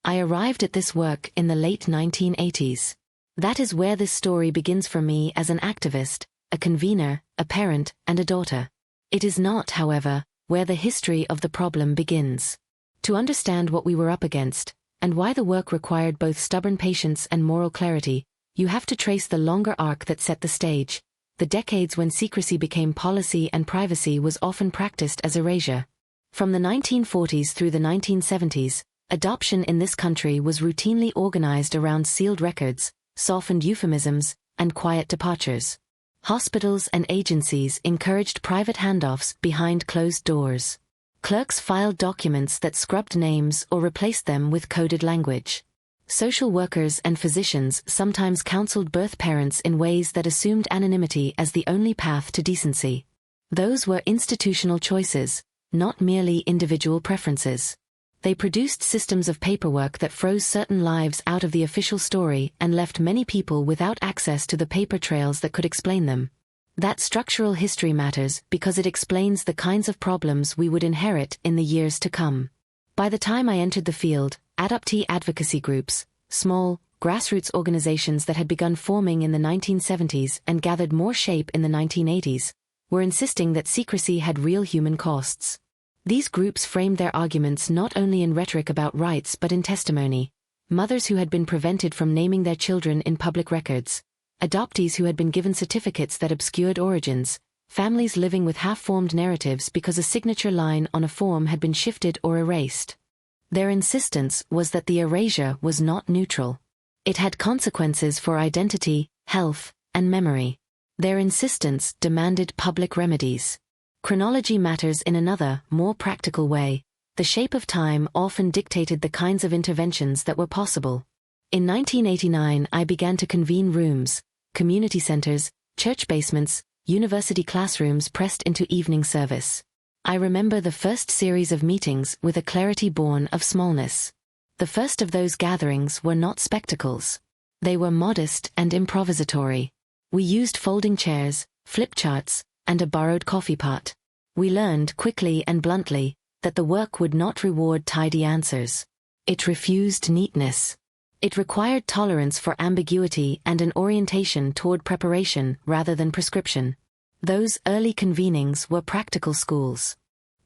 I arrived at this work in the late 1980s. That is where this story begins for me as an activist, a convener, a parent, and a daughter. It is not, however, where the history of the problem begins. To understand what we were up against, and why the work required both stubborn patience and moral clarity, you have to trace the longer arc that set the stage, the decades when secrecy became policy and privacy was often practiced as erasure. From the 1940s through the 1970s, adoption in this country was routinely organized around sealed records, softened euphemisms, and quiet departures. Hospitals and agencies encouraged private handoffs behind closed doors. Clerks filed documents that scrubbed names or replaced them with coded language. Social workers and physicians sometimes counseled birth parents in ways that assumed anonymity as the only path to decency. Those were institutional choices, not merely individual preferences. They produced systems of paperwork that froze certain lives out of the official story and left many people without access to the paper trails that could explain them. That structural history matters because it explains the kinds of problems we would inherit in the years to come. By the time I entered the field, adoptee advocacy groups, small, grassroots organizations that had begun forming in the 1970s and gathered more shape in the 1980s, were insisting that secrecy had real human costs. These groups framed their arguments not only in rhetoric about rights but in testimony. Mothers who had been prevented from naming their children in public records, adoptees who had been given certificates that obscured origins, families living with half-formed narratives because a signature line on a form had been shifted or erased. Their insistence was that the erasure was not neutral. It had consequences for identity, health, and memory. Their insistence demanded public remedies. Chronology matters in another, more practical way. The shape of time often dictated the kinds of interventions that were possible. In 1989 I began to convene rooms, community centers, church basements, university classrooms pressed into evening service. I remember the first series of meetings with a clarity born of smallness. The first of those gatherings were not spectacles. They were modest and improvisatory. We used folding chairs, flip charts, and a borrowed coffee pot. We learned quickly and bluntly that the work would not reward tidy answers. It refused neatness. It required tolerance for ambiguity and an orientation toward preparation rather than prescription. Those early convenings were practical schools.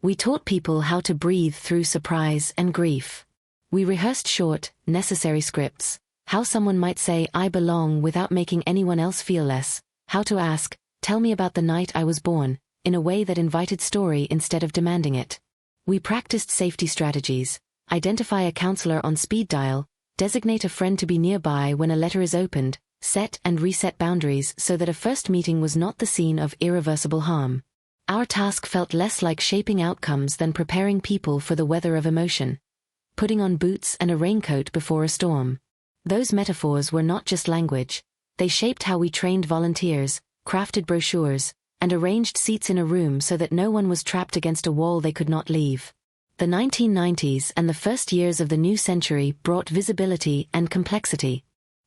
We taught people how to breathe through surprise and grief. We rehearsed short, necessary scripts, how someone might say "I belong" without making anyone else feel less, how to ask, "Tell me about the night I was born," in a way that invited story instead of demanding it. We practiced safety strategies, identify a counselor on speed dial, designate a friend to be nearby when a letter is opened, set and reset boundaries so that a first meeting was not the scene of irreversible harm. Our task felt less like shaping outcomes than preparing people for the weather of emotion, putting on boots and a raincoat before a storm. Those metaphors were not just language. They shaped how we trained volunteers, crafted brochures, and arranged seats in a room so that no one was trapped against a wall they could not leave. The 1990s and the first years of the new century brought visibility and complexity.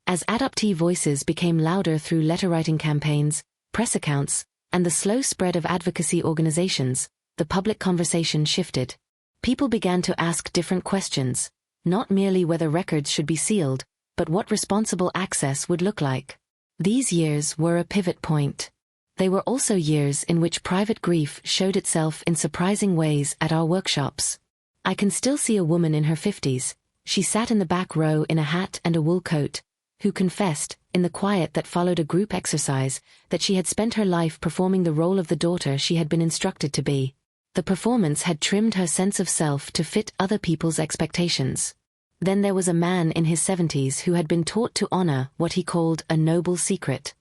As adoptee voices became louder through letter-writing campaigns, press accounts, and the slow spread of advocacy organizations, the public conversation shifted. People began to ask different questions, not merely whether records should be sealed, but what responsible access would look like. These years were a pivot point. They were also years in which private grief showed itself in surprising ways at our workshops. I can still see a woman in her 50s, she sat in the back row in a hat and a wool coat, who confessed, in the quiet that followed a group exercise, that she had spent her life performing the role of the daughter she had been instructed to be. The performance had trimmed her sense of self to fit other people's expectations. Then there was a man in his 70s who had been taught to honor what he called a noble secret.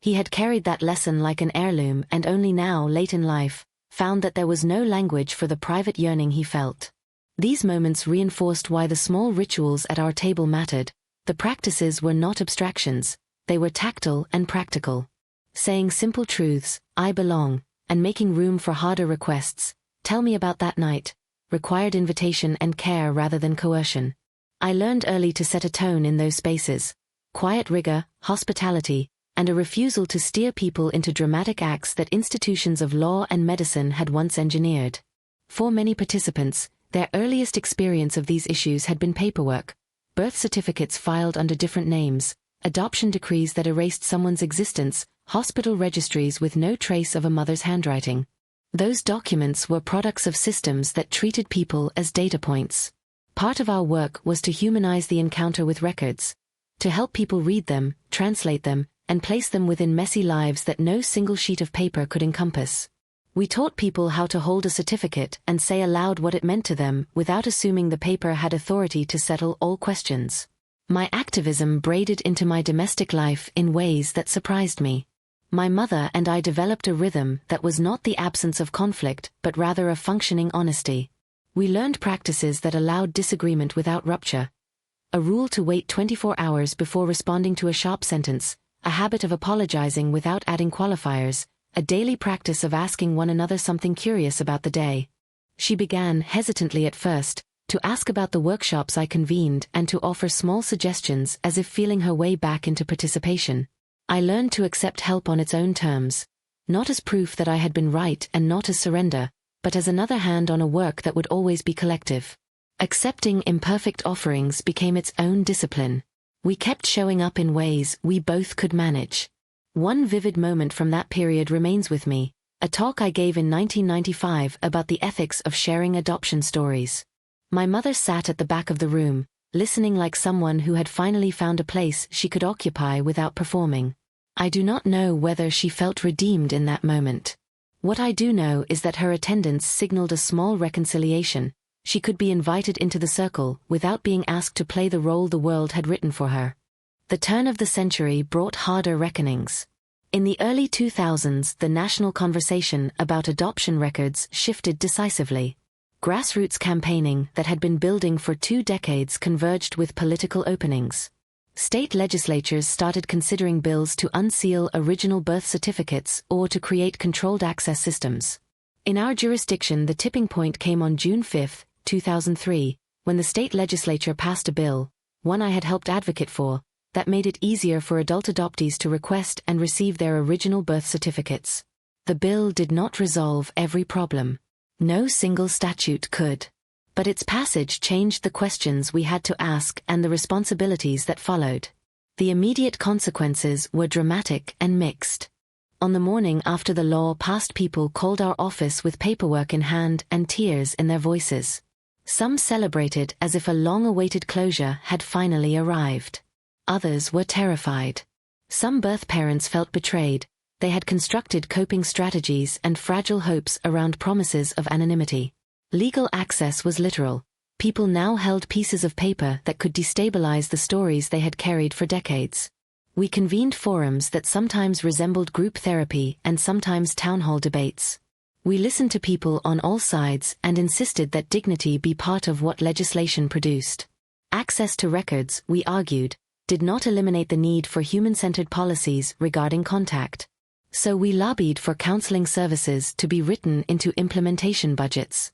He had carried that lesson like an heirloom and only now, late in life, found that there was no language for the private yearning he felt. These moments reinforced why the small rituals at our table mattered. The practices were not abstractions, they were tactile and practical. Saying simple truths, "I belong," and making room for harder requests, "Tell me about that night," required invitation and care rather than coercion. I learned early to set a tone in those spaces, quiet rigor, hospitality, and a refusal to steer people into dramatic acts that institutions of law and medicine had once engineered. For many participants, their earliest experience of these issues had been paperwork, birth certificates filed under different names, adoption decrees that erased someone's existence, hospital registries with no trace of a mother's handwriting. Those documents were products of systems that treated people as data points. Part of our work was to humanize the encounter with records, to help people read them, translate them, and place them within messy lives that no single sheet of paper could encompass. We taught people how to hold a certificate and say aloud what it meant to them without assuming the paper had authority to settle all questions. My activism braided into my domestic life in ways that surprised me. My mother and I developed a rhythm that was not the absence of conflict but rather a functioning honesty. We learned practices that allowed disagreement without rupture. A rule to wait 24 hours before responding to a sharp sentence, a habit of apologizing without adding qualifiers, a daily practice of asking one another something curious about the day. She began, hesitantly at first, to ask about the workshops I convened and to offer small suggestions as if feeling her way back into participation. I learned to accept help on its own terms, not as proof that I had been right and not as surrender, but as another hand on a work that would always be collective. Accepting imperfect offerings became its own discipline. We kept showing up in ways we both could manage. One vivid moment from that period remains with me, a talk I gave in 1995 about the ethics of sharing adoption stories. My mother sat at the back of the room, listening like someone who had finally found a place she could occupy without performing. I do not know whether she felt redeemed in that moment. What I do know is that her attendance signaled a small reconciliation. She could be invited into the circle without being asked to play the role the world had written for her. The turn of the century brought harder reckonings. In the early 2000s, the national conversation about adoption records shifted decisively. Grassroots campaigning that had been building for 2 decades converged with political openings. State legislatures started considering bills to unseal original birth certificates or to create controlled access systems. In our jurisdiction, the tipping point came on June 5, 2003, when the state legislature passed a bill, one I had helped advocate for, that made it easier for adult adoptees to request and receive their original birth certificates. The bill did not resolve every problem. No single statute could. But its passage changed the questions we had to ask and the responsibilities that followed. The immediate consequences were dramatic and mixed. On the morning after the law passed, people called our office with paperwork in hand and tears in their voices. Some celebrated as if a long-awaited closure had finally arrived. Others were terrified. Some birth parents felt betrayed. They had constructed coping strategies and fragile hopes around promises of anonymity. Legal access was literal. People now held pieces of paper that could destabilize the stories they had carried for decades. We convened forums that sometimes resembled group therapy and sometimes town hall debates. We listened to people on all sides and insisted that dignity be part of what legislation produced. Access to records, we argued, did not eliminate the need for human-centered policies regarding contact. So we lobbied for counseling services to be written into implementation budgets.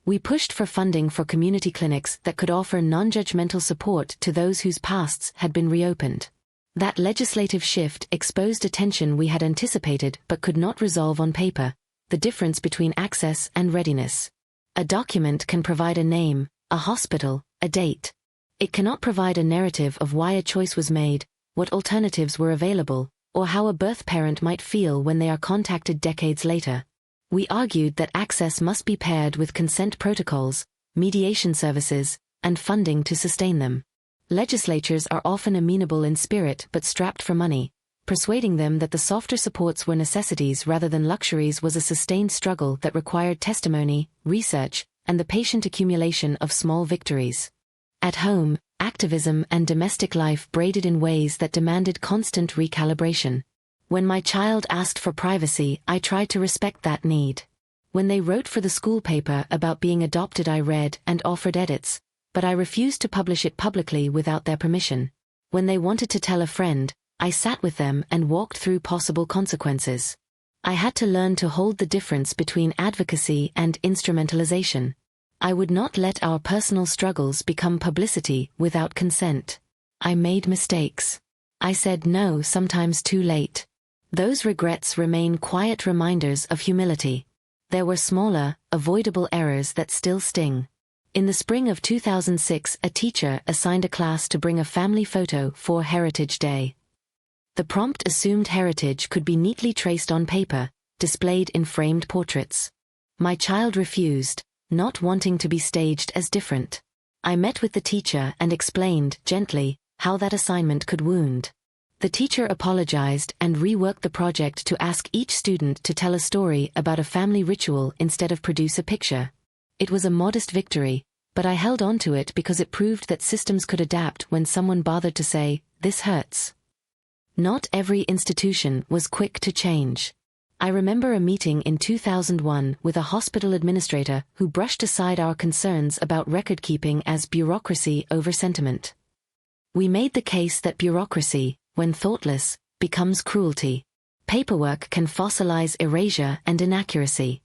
We pushed for funding for community clinics that could offer non-judgmental support to those whose pasts had been reopened. That legislative shift exposed a tension we had anticipated but could not resolve on paper, the difference between access and readiness. A document can provide a name, a hospital, a date. It cannot provide a narrative of why a choice was made, what alternatives were available, or how a birth parent might feel when they are contacted decades later. We argued that access must be paired with consent protocols, mediation services, and funding to sustain them. Legislatures are often amenable in spirit but strapped for money. Persuading them that the softer supports were necessities rather than luxuries was a sustained struggle that required testimony, research, and the patient accumulation of small victories. At home, activism and domestic life braided in ways that demanded constant recalibration. When my child asked for privacy, I tried to respect that need. When they wrote for the school paper about being adopted, I read and offered edits, but I refused to publish it publicly without their permission. When they wanted to tell a friend, I sat with them and walked through possible consequences. I had to learn to hold the difference between advocacy and instrumentalization. I would not let our personal struggles become publicity without consent. I made mistakes. I said no, sometimes too late. Those regrets remain quiet reminders of humility. There were smaller, avoidable errors that still sting. In the spring of 2006, a teacher assigned a class to bring a family photo for Heritage Day. The prompt assumed heritage could be neatly traced on paper, displayed in framed portraits. My child refused, not wanting to be staged as different. I met with the teacher and explained, gently, how that assignment could wound. The teacher apologized and reworked the project to ask each student to tell a story about a family ritual instead of produce a picture. It was a modest victory, but I held on to it because it proved that systems could adapt when someone bothered to say, "This hurts." Not every institution was quick to change. I remember a meeting in 2001 with a hospital administrator who brushed aside our concerns about record-keeping as bureaucracy over sentiment. We made the case that bureaucracy, when thoughtless, becomes cruelty. Paperwork can fossilize erasure and inaccuracy.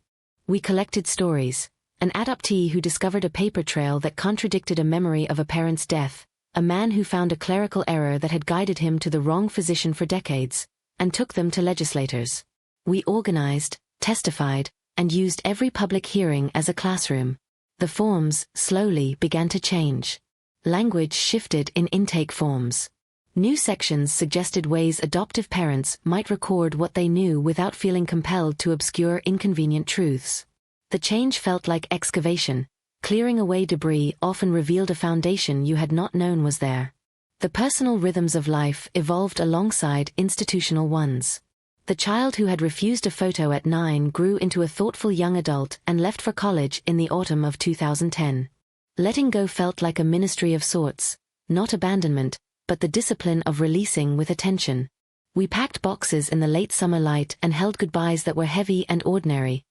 We collected stories. An adoptee who discovered a paper trail that contradicted a memory of a parent's death, a man who found a clerical error that had guided him to the wrong physician for decades, and took them to legislators. We organized, testified, and used every public hearing as a classroom. The forms, slowly, began to change. Language shifted in intake forms. New sections suggested ways adoptive parents might record what they knew without feeling compelled to obscure inconvenient truths. The change felt like excavation. Clearing away debris often revealed a foundation you had not known was there. The personal rhythms of life evolved alongside institutional ones. The child who had refused a photo at 9 grew into a thoughtful young adult and left for college in the autumn of 2010. Letting go felt like a ministry of sorts, not abandonment, but the discipline of releasing with attention. We packed boxes in the late summer light and held goodbyes that were heavy and ordinary.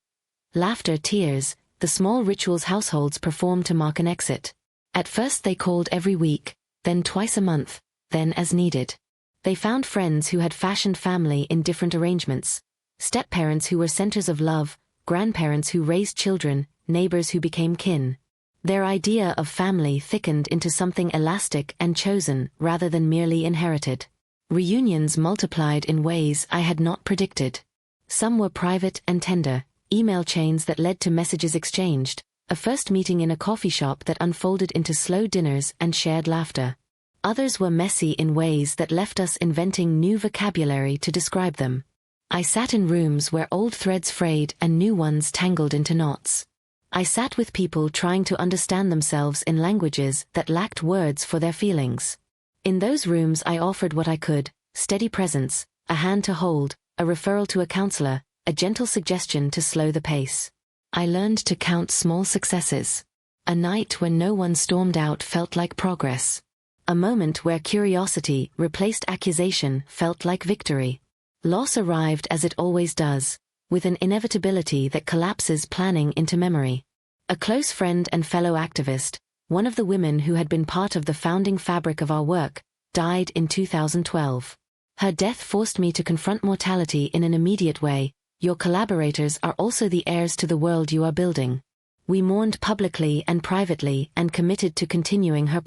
Laughter, tears, the small rituals households performed to mark an exit. At first they called every week, then twice a month, then as needed. They found friends who had fashioned family in different arrangements. Step-parents who were centers of love, grandparents who raised children, neighbors who became kin. Their idea of family thickened into something elastic and chosen rather than merely inherited. Reunions multiplied in ways I had not predicted. Some were private and tender, email chains that led to messages exchanged, a first meeting in a coffee shop that unfolded into slow dinners and shared laughter. Others were messy in ways that left us inventing new vocabulary to describe them. I sat in rooms where old threads frayed and new ones tangled into knots. I sat with people trying to understand themselves in languages that lacked words for their feelings. In those rooms I offered what I could: steady presence, a hand to hold, a referral to a counselor, a gentle suggestion to slow the pace. I learned to count small successes. A night when no one stormed out felt like progress. A moment where curiosity replaced accusation felt like victory. Loss arrived as it always does, with an inevitability that collapses planning into memory. A close friend and fellow activist, one of the women who had been part of the founding fabric of our work, died in 2012. Her death forced me to confront mortality in an immediate way. Your collaborators are also the heirs to the world you are building. We mourned publicly and privately and committed to continuing her.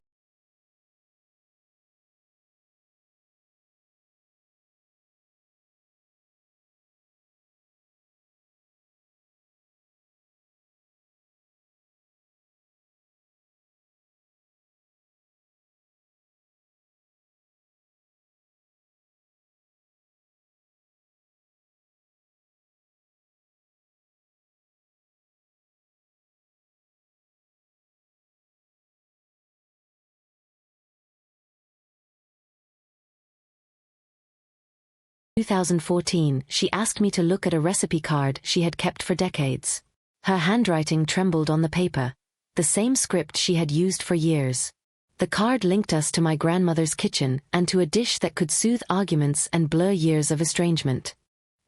In 2014, she asked me to look at a recipe card she had kept for decades. Her handwriting trembled on the paper, the same script she had used for years. The card linked us to my grandmother's kitchen and to a dish that could soothe arguments and blur years of estrangement.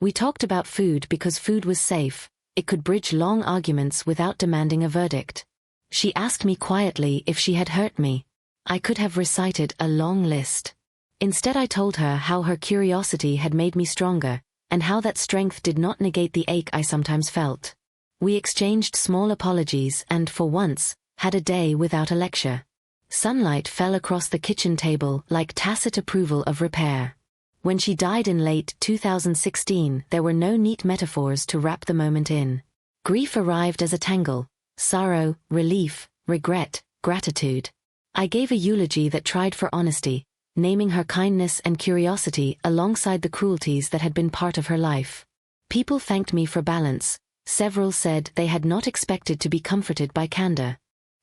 We talked about food because food was safe. It could bridge long arguments without demanding a verdict. She asked me quietly if she had hurt me. I could have recited a long list. Instead I told her how her curiosity had made me stronger, and how that strength did not negate the ache I sometimes felt. We exchanged small apologies and, for once, had a day without a lecture. Sunlight fell across the kitchen table like tacit approval of repair. When she died in late 2016, there were no neat metaphors to wrap the moment in. Grief arrived as a tangle: sorrow, relief, regret, gratitude. I gave a eulogy that tried for honesty, naming her kindness and curiosity alongside the cruelties that had been part of her life. People thanked me for balance. Several said they had not expected to be comforted by candor.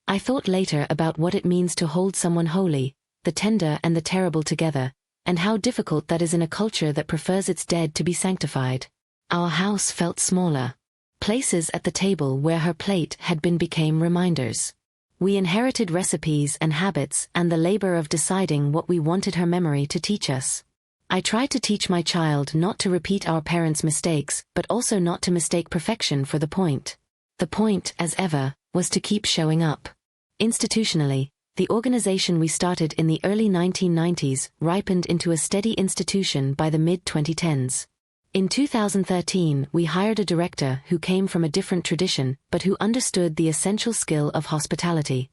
I thought later about what it means to hold someone holy, the tender and the terrible together, and how difficult that is in a culture that prefers its dead to be sanctified. Our house felt smaller. Places at the table where her plate had been became reminders. We inherited recipes and habits and the labor of deciding what we wanted her memory to teach us. I tried to teach my child not to repeat our parents' mistakes, but also not to mistake perfection for the point. The point, as ever, was to keep showing up. Institutionally, the organization we started in the early 1990s ripened into a steady institution by the mid-2010s. In 2013, we hired a director who came from a different tradition, but who understood the essential skill of hospitality.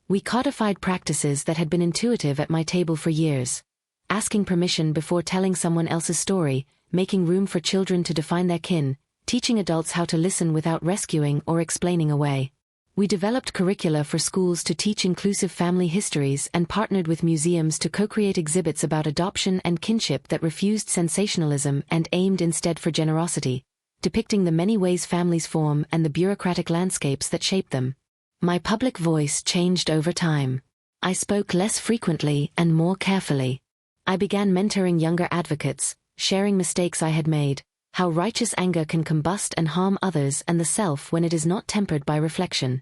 We codified practices that had been intuitive at my table for years. Asking permission before telling someone else's story, making room for children to define their kin, teaching adults how to listen without rescuing or explaining away. We developed curricula for schools to teach inclusive family histories and partnered with museums to co-create exhibits about adoption and kinship that refused sensationalism and aimed instead for generosity, depicting the many ways families form and the bureaucratic landscapes that shape them. My public voice changed over time. I spoke less frequently and more carefully. I began mentoring younger advocates, sharing mistakes I had made, how righteous anger can combust and harm others and the self when it is not tempered by reflection.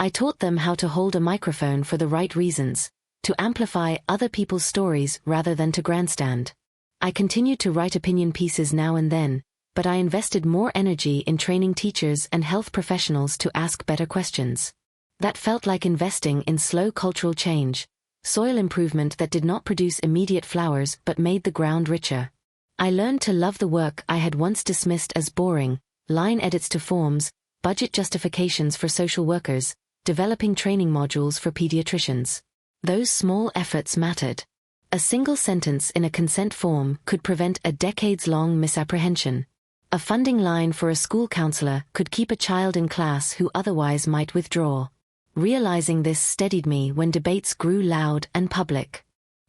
I taught them how to hold a microphone for the right reasons, to amplify other people's stories rather than to grandstand. I continued to write opinion pieces now and then, but I invested more energy in training teachers and health professionals to ask better questions. That felt like investing in slow cultural change, soil improvement that did not produce immediate flowers but made the ground richer. I learned to love the work I had once dismissed as boring, line edits to forms, budget justifications for social workers, developing training modules for pediatricians. Those small efforts mattered. A single sentence in a consent form could prevent a decades-long misapprehension. A funding line for a school counselor could keep a child in class who otherwise might withdraw. Realizing this steadied me when debates grew loud and public.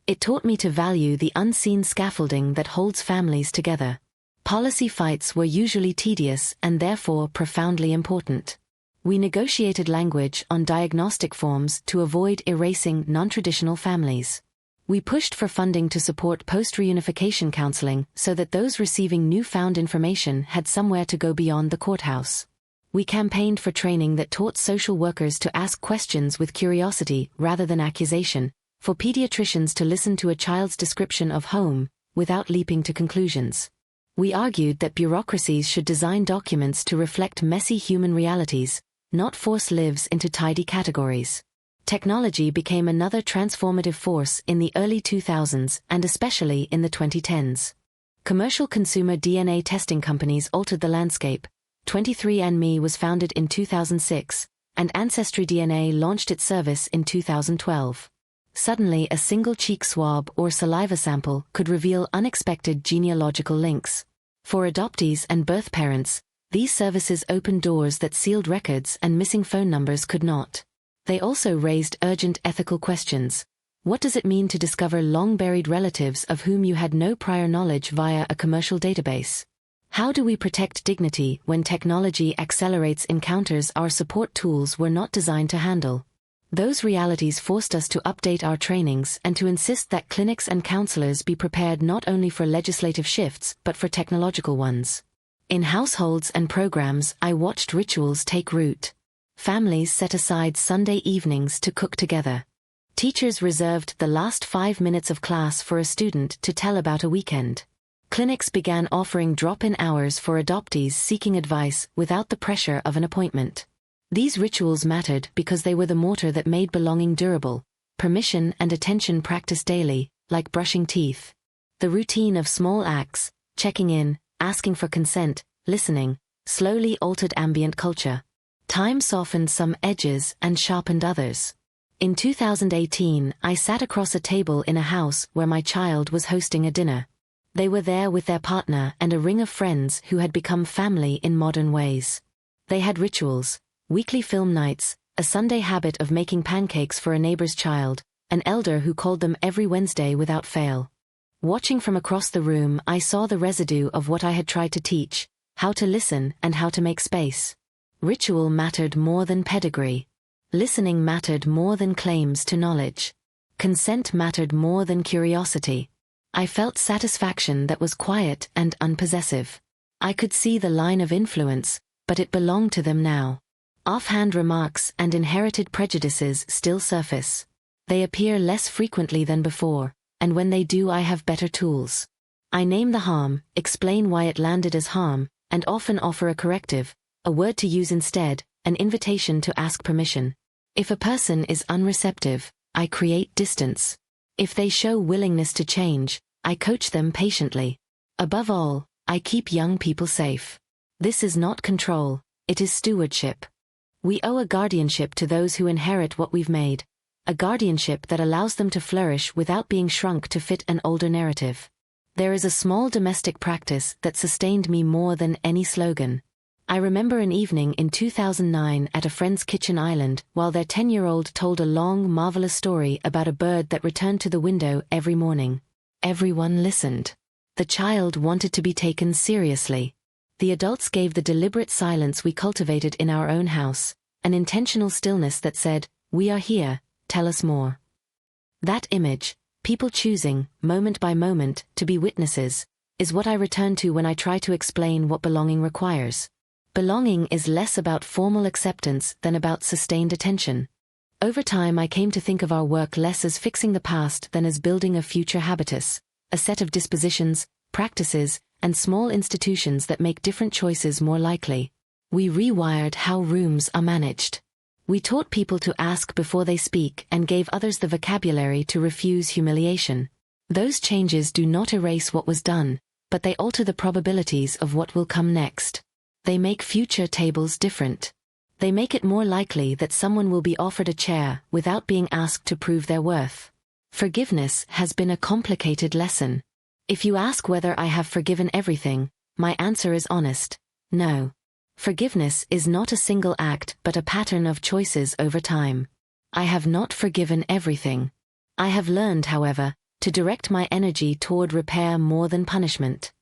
It taught me to value the unseen scaffolding that holds families together. Policy fights were usually tedious and therefore profoundly important. We negotiated language on diagnostic forms to avoid erasing non-traditional families. We pushed for funding to support post-reunification counseling so that those receiving newfound information had somewhere to go beyond the courthouse. We campaigned for training that taught social workers to ask questions with curiosity rather than accusation, for pediatricians to listen to a child's description of home, without leaping to conclusions. We argued that bureaucracies should design documents to reflect messy human realities, not force lives into tidy categories. Technology became another transformative force in the early 2000s and especially in the 2010s. Commercial consumer DNA testing companies altered the landscape. 23andMe was founded in 2006, and Ancestry DNA launched its service in 2012. Suddenly a single cheek swab or saliva sample could reveal unexpected genealogical links. For adoptees and birth parents, these services opened doors that sealed records and missing phone numbers could not. They also raised urgent ethical questions. What does it mean to discover long-buried relatives of whom you had no prior knowledge via a commercial database? How do we protect dignity when technology accelerates encounters our support tools were not designed to handle? Those realities forced us to update our trainings and to insist that clinics and counselors be prepared not only for legislative shifts but for technological ones. In households and programs, I watched rituals take root. Families set aside Sunday evenings to cook together. Teachers reserved the last 5 minutes of class for a student to tell about a weekend. Clinics began offering drop-in hours for adoptees seeking advice without the pressure of an appointment. These rituals mattered because they were the mortar that made belonging durable, permission and attention practiced daily, like brushing teeth. The routine of small acts, checking in, asking for consent, listening, slowly altered ambient culture. Time softened some edges and sharpened others. In 2018, I sat across a table in a house where my child was hosting a dinner. They were there with their partner and a ring of friends who had become family in modern ways. They had rituals, weekly film nights, a Sunday habit of making pancakes for a neighbor's child, an elder who called them every Wednesday without fail. Watching from across the room, I saw the residue of what I had tried to teach, how to listen and how to make space. Ritual mattered more than pedigree. Listening mattered more than claims to knowledge. Consent mattered more than curiosity. I felt satisfaction that was quiet and unpossessive. I could see the line of influence, but it belonged to them now. Offhand remarks and inherited prejudices still surface. They appear less frequently than before, and when they do I have better tools. I name the harm, explain why it landed as harm, and often offer a corrective, a word to use instead, an invitation to ask permission. If a person is unreceptive, I create distance. If they show willingness to change, I coach them patiently. Above all, I keep young people safe. This is not control, it is stewardship. We owe a guardianship to those who inherit what we've made, a guardianship that allows them to flourish without being shrunk to fit an older narrative. There is a small domestic practice that sustained me more than any slogan. I remember an evening in 2009 at a friend's kitchen island while their 10-year-old told a long, marvelous story about a bird that returned to the window every morning. Everyone listened. The child wanted to be taken seriously. The adults gave the deliberate silence we cultivated in our own house, an intentional stillness that said, "We are here, tell us more." That image, people choosing, moment by moment, to be witnesses, is what I return to when I try to explain what belonging requires. Belonging is less about formal acceptance than about sustained attention. Over time I came to think of our work less as fixing the past than as building a future habitus, a set of dispositions, practices, and small institutions that make different choices more likely. We rewired how rooms are managed. We taught people to ask before they speak and gave others the vocabulary to refuse humiliation. Those changes do not erase what was done, but they alter the probabilities of what will come next. They make future tables different. They make it more likely that someone will be offered a chair without being asked to prove their worth. Forgiveness has been a complicated lesson. If you ask whether I have forgiven everything, my answer is honest: no. Forgiveness is not a single act but a pattern of choices over time. I have not forgiven everything. I have learned, however, to direct my energy toward repair more than punishment.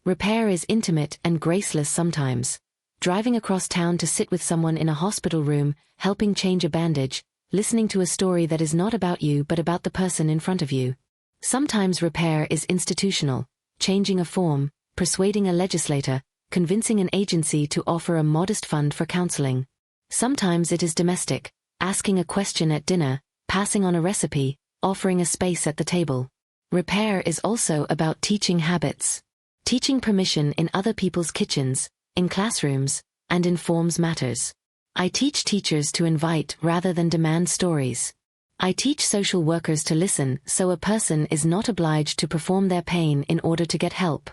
Repair is intimate and graceless sometimes. Driving across town to sit with someone in a hospital room, helping change a bandage, listening to a story that is not about you but about the person in front of you. Sometimes repair is institutional, changing a form, persuading a legislator, convincing an agency to offer a modest fund for counseling. Sometimes it is domestic, asking a question at dinner, passing on a recipe, offering a space at the table. Repair is also about teaching habits. Teaching permission in other people's kitchens, in classrooms, and in forms matters. I teach teachers to invite rather than demand stories. I teach social workers to listen so a person is not obliged to perform their pain in order to get help.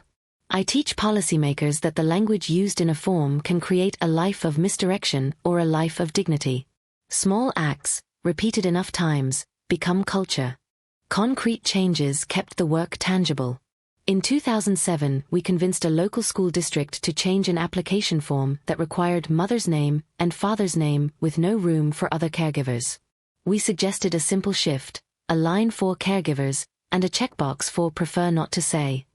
I teach policymakers that the language used in a form can create a life of misdirection or a life of dignity. Small acts, repeated enough times, become culture. Concrete changes kept the work tangible. In 2007, we convinced a local school district to change an application form that required mother's name and father's name with no room for other caregivers. We suggested a simple shift, a line for caregivers, and a checkbox for prefer not to say.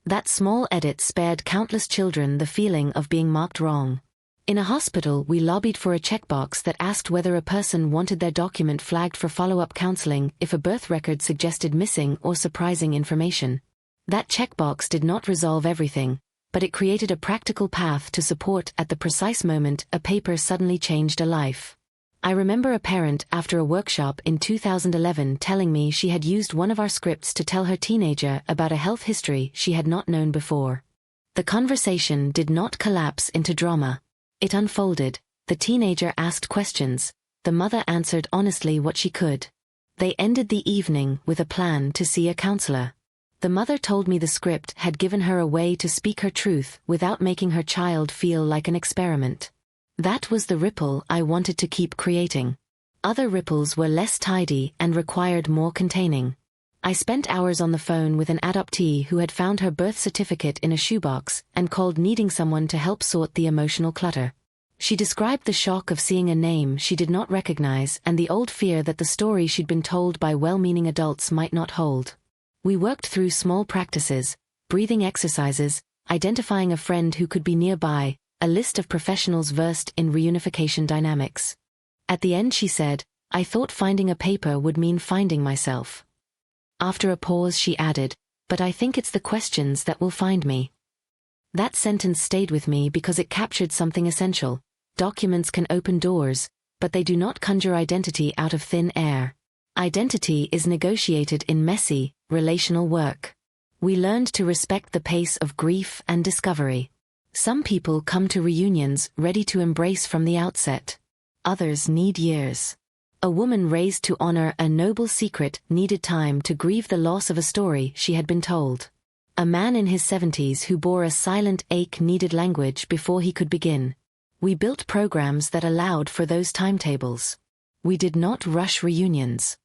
That small edit spared countless children the feeling of being marked wrong. In a hospital, we lobbied for a checkbox that asked whether a person wanted their document flagged for follow-up counseling if a birth record suggested missing or surprising information. That checkbox did not resolve everything, but it created a practical path to support at the precise moment a paper suddenly changed a life. I remember a parent after a workshop in 2011 telling me she had used one of our scripts to tell her teenager about a health history she had not known before. The conversation did not collapse into drama. It unfolded, the teenager asked questions, the mother answered honestly what she could. They ended the evening with a plan to see a counselor. The mother told me the script had given her a way to speak her truth without making her child feel like an experiment. That was the ripple I wanted to keep creating. Other ripples were less tidy and required more containing. I spent hours on the phone with an adoptee who had found her birth certificate in a shoebox and called needing someone to help sort the emotional clutter. She described the shock of seeing a name she did not recognize and the old fear that the story she'd been told by well-meaning adults might not hold. We worked through small practices, breathing exercises, identifying a friend who could be nearby, a list of professionals versed in reunification dynamics. At the end she said, "I thought finding a paper would mean finding myself." After a pause she added, "But I think it's the questions that will find me." That sentence stayed with me because it captured something essential. Documents can open doors, but they do not conjure identity out of thin air. Identity is negotiated in messy, relational work. We learned to respect the pace of grief and discovery. Some people come to reunions ready to embrace from the outset. Others need years. A woman raised to honor a noble secret needed time to grieve the loss of a story she had been told. A man in his 70s who bore a silent ache needed language before he could begin. We built programs that allowed for those timetables. We did not rush reunions.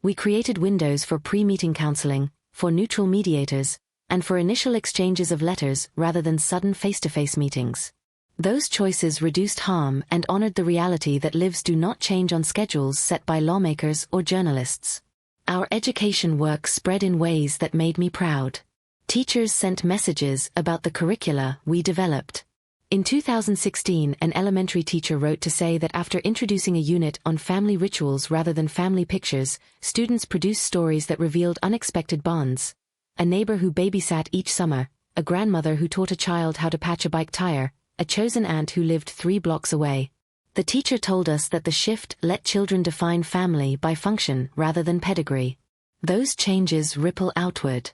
We created windows for pre-meeting counseling, for neutral mediators, and for initial exchanges of letters rather than sudden face-to-face meetings. Those choices reduced harm and honored the reality that lives do not change on schedules set by lawmakers or journalists. Our education work spread in ways that made me proud. Teachers sent messages about the curricula we developed. In 2016, an elementary teacher wrote to say that after introducing a unit on family rituals rather than family pictures, students produced stories that revealed unexpected bonds. A neighbor who babysat each summer, a grandmother who taught a child how to patch a bike tire, a chosen aunt who lived 3 blocks away. The teacher told us that the shift let children define family by function rather than pedigree. Those changes ripple outward.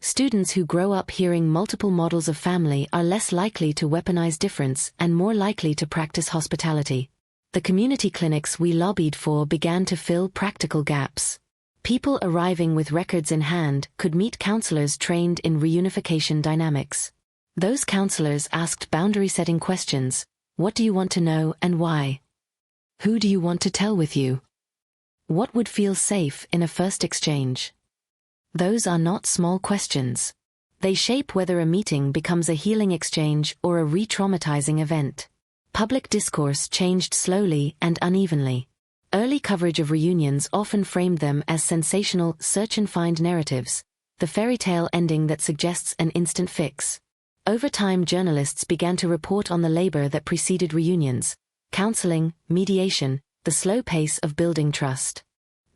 Students who grow up hearing multiple models of family are less likely to weaponize difference and more likely to practice hospitality. The community clinics we lobbied for began to fill practical gaps. People arriving with records in hand could meet counselors trained in reunification dynamics. Those counselors asked boundary-setting questions. What do you want to know and why? Who do you want to tell with you? What would feel safe in a first exchange? Those are not small questions. They shape whether a meeting becomes a healing exchange or a re-traumatizing event. Public discourse changed slowly and unevenly. Early coverage of reunions often framed them as sensational search-and-find narratives, the fairy tale ending that suggests an instant fix. Over time, journalists began to report on the labor that preceded reunions: counseling, mediation, the slow pace of building trust.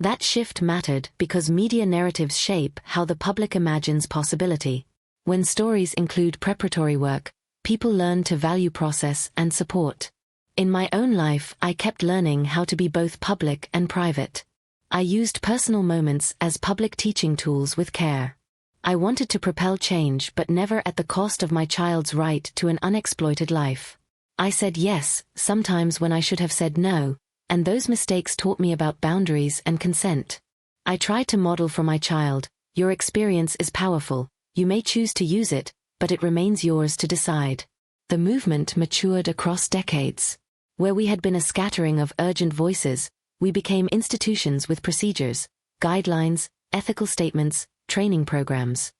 That shift mattered because media narratives shape how the public imagines possibility. When stories include preparatory work, people learn to value process and support. In my own life, I kept learning how to be both public and private. I used personal moments as public teaching tools with care. I wanted to propel change, but never at the cost of my child's right to an unexploited life. I said yes, sometimes when I should have said no, and those mistakes taught me about boundaries and consent. I tried to model for my child, your experience is powerful, you may choose to use it, but it remains yours to decide. The movement matured across decades. Where we had been a scattering of urgent voices, we became institutions with procedures, guidelines, ethical statements, training programs.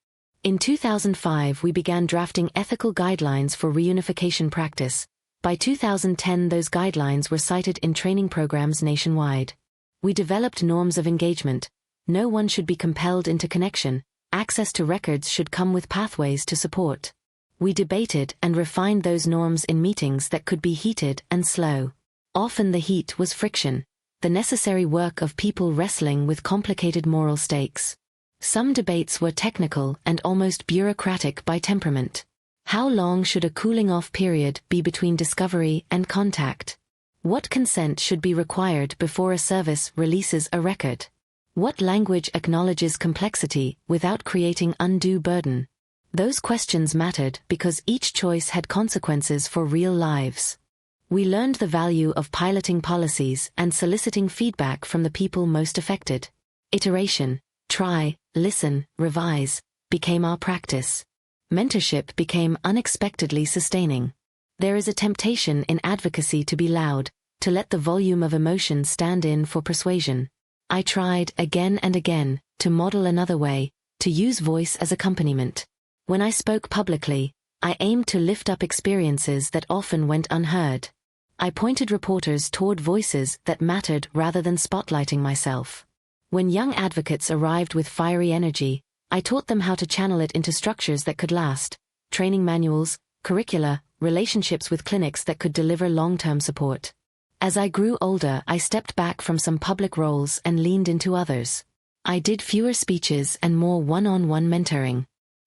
In 2005 we began drafting ethical guidelines for reunification practice. By 2010 those guidelines were cited in training programs nationwide. We developed norms of engagement. No one should be compelled into connection. Access to records should come with pathways to support. We debated and refined those norms in meetings that could be heated and slow. Often the heat was friction, the necessary work of people wrestling with complicated moral stakes. Some debates were technical and almost bureaucratic by temperament. How long should a cooling-off period be between discovery and contact? What consent should be required before a service releases a record? What language acknowledges complexity without creating undue burden? Those questions mattered because each choice had consequences for real lives. We learned the value of piloting policies and soliciting feedback from the people most affected. Iteration, try, listen, revise, became our practice. Mentorship became unexpectedly sustaining. There is a temptation in advocacy to be loud, to let the volume of emotion stand in for persuasion. I tried again and again to model another way, to use voice as accompaniment. When I spoke publicly, I aimed to lift up experiences that often went unheard. I pointed reporters toward voices that mattered rather than spotlighting myself. When young advocates arrived with fiery energy, I taught them how to channel it into structures that could last: training manuals, curricula, relationships with clinics that could deliver long-term support. As I grew older, I stepped back from some public roles and leaned into others. I did fewer speeches and more one-on-one mentoring.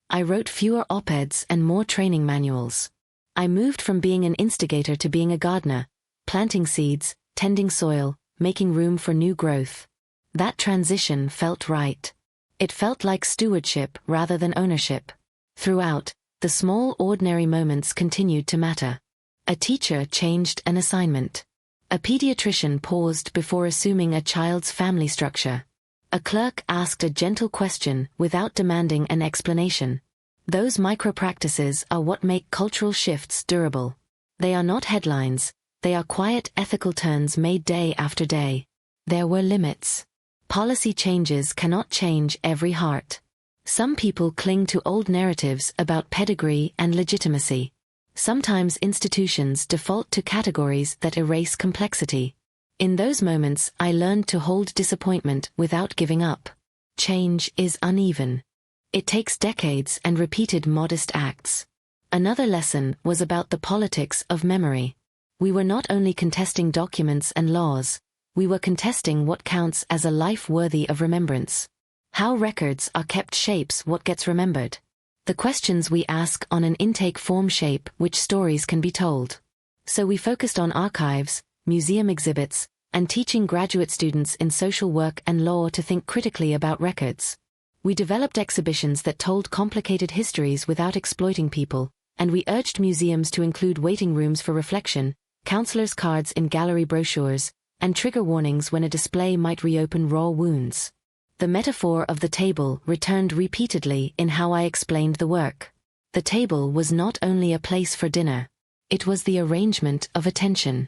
I wrote fewer op-eds and more training manuals. I moved from being an instigator to being a gardener, planting seeds, tending soil, making room for new growth. That transition felt right. It felt like stewardship rather than ownership. Throughout, the small ordinary moments continued to matter. A teacher changed an assignment. A pediatrician paused before assuming a child's family structure. A clerk asked a gentle question without demanding an explanation. Those micro-practices are what make cultural shifts durable. They are not headlines, they are quiet ethical turns made day after day. There were limits. Policy changes cannot change every heart. Some people cling to old narratives about pedigree and legitimacy. Sometimes institutions default to categories that erase complexity. In those moments, I learned to hold disappointment without giving up. Change is uneven. It takes decades and repeated modest acts. Another lesson was about the politics of memory. We were not only contesting documents and laws, we were contesting what counts as a life worthy of remembrance. How records are kept shapes what gets remembered. The questions we ask on an intake form shape which stories can be told. So we focused on archives, museum exhibits, and teaching graduate students in social work and law to think critically about records. We developed exhibitions that told complicated histories without exploiting people, and we urged museums to include waiting rooms for reflection, counselors' cards in gallery brochures, and trigger warnings when a display might reopen raw wounds. The metaphor of the table returned repeatedly in how I explained the work. The table was not only a place for dinner. It was the arrangement of attention.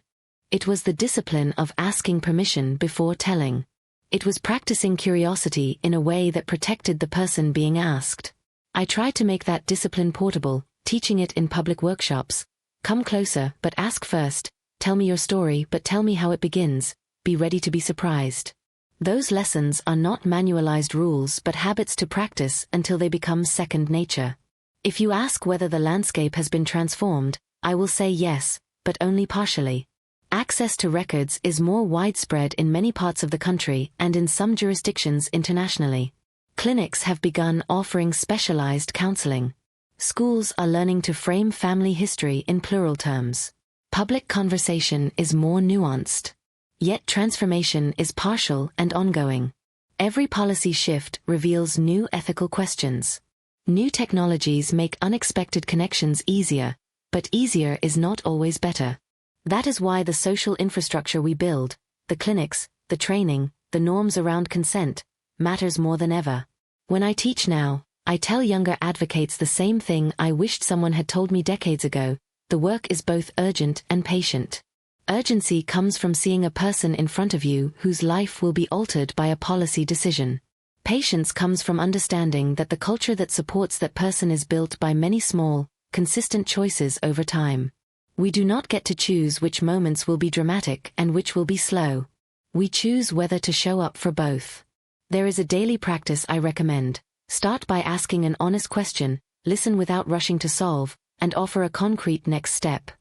It was the discipline of asking permission before telling. It was practicing curiosity in a way that protected the person being asked. I tried to make that discipline portable, teaching it in public workshops. Come closer, but ask first. Tell me your story, but tell me how it begins. Be ready to be surprised. Those lessons are not manualized rules but habits to practice until they become second nature. If you ask whether the landscape has been transformed, I will say yes, but only partially. Access to records is more widespread in many parts of the country and in some jurisdictions internationally. Clinics have begun offering specialized counseling. Schools are learning to frame family history in plural terms. Public conversation is more nuanced. Yet transformation is partial and ongoing. Every policy shift reveals new ethical questions. New technologies make unexpected connections easier, but easier is not always better. That is why the social infrastructure we build, the clinics, the training, the norms around consent, matters more than ever. When I teach now, I tell younger advocates the same thing I wished someone had told me decades ago: the work is both urgent and patient. Urgency comes from seeing a person in front of you whose life will be altered by a policy decision. Patience comes from understanding that the culture that supports that person is built by many small, consistent choices over time. We do not get to choose which moments will be dramatic and which will be slow. We choose whether to show up for both. There is a daily practice I recommend. Start by asking an honest question, listen without rushing to solve, and offer a concrete next step.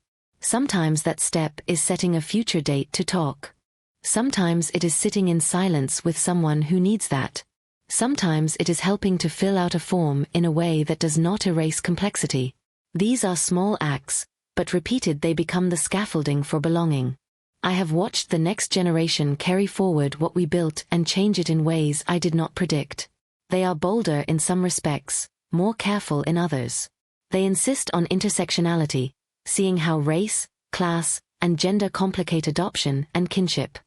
Sometimes that step is setting a future date to talk. Sometimes it is sitting in silence with someone who needs that. Sometimes it is helping to fill out a form in a way that does not erase complexity. These are small acts, but repeated they become the scaffolding for belonging. I have watched the next generation carry forward what we built and change it in ways I did not predict. They are bolder in some respects, more careful in others. They insist on intersectionality, seeing how race, class, and gender complicate adoption and kinship.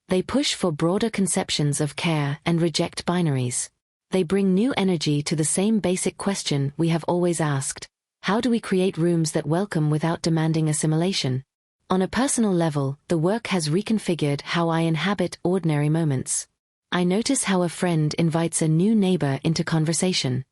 They push for broader conceptions of care and reject binaries. They bring new energy to the same basic question we have always asked: how do we create rooms that welcome without demanding assimilation? On a personal level, the work has reconfigured how I inhabit ordinary moments. I notice how a friend invites a new neighbor into conversation.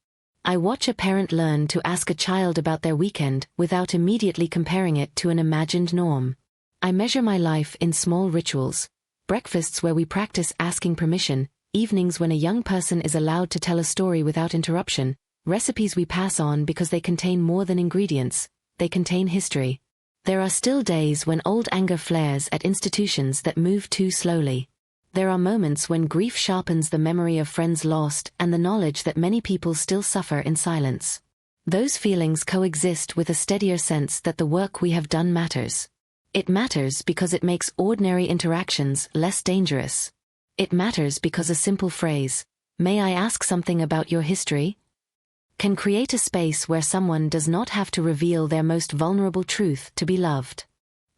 I watch a parent learn to ask a child about their weekend without immediately comparing it to an imagined norm. I measure my life in small rituals. Breakfasts where we practice asking permission, evenings when a young person is allowed to tell a story without interruption, recipes we pass on because they contain more than ingredients, they contain history. There are still days when old anger flares at institutions that move too slowly. There are moments when grief sharpens the memory of friends lost and the knowledge that many people still suffer in silence. Those feelings coexist with a steadier sense that the work we have done matters. It matters because it makes ordinary interactions less dangerous. It matters because a simple phrase, "May I ask something about your history?" can create a space where someone does not have to reveal their most vulnerable truth to be loved.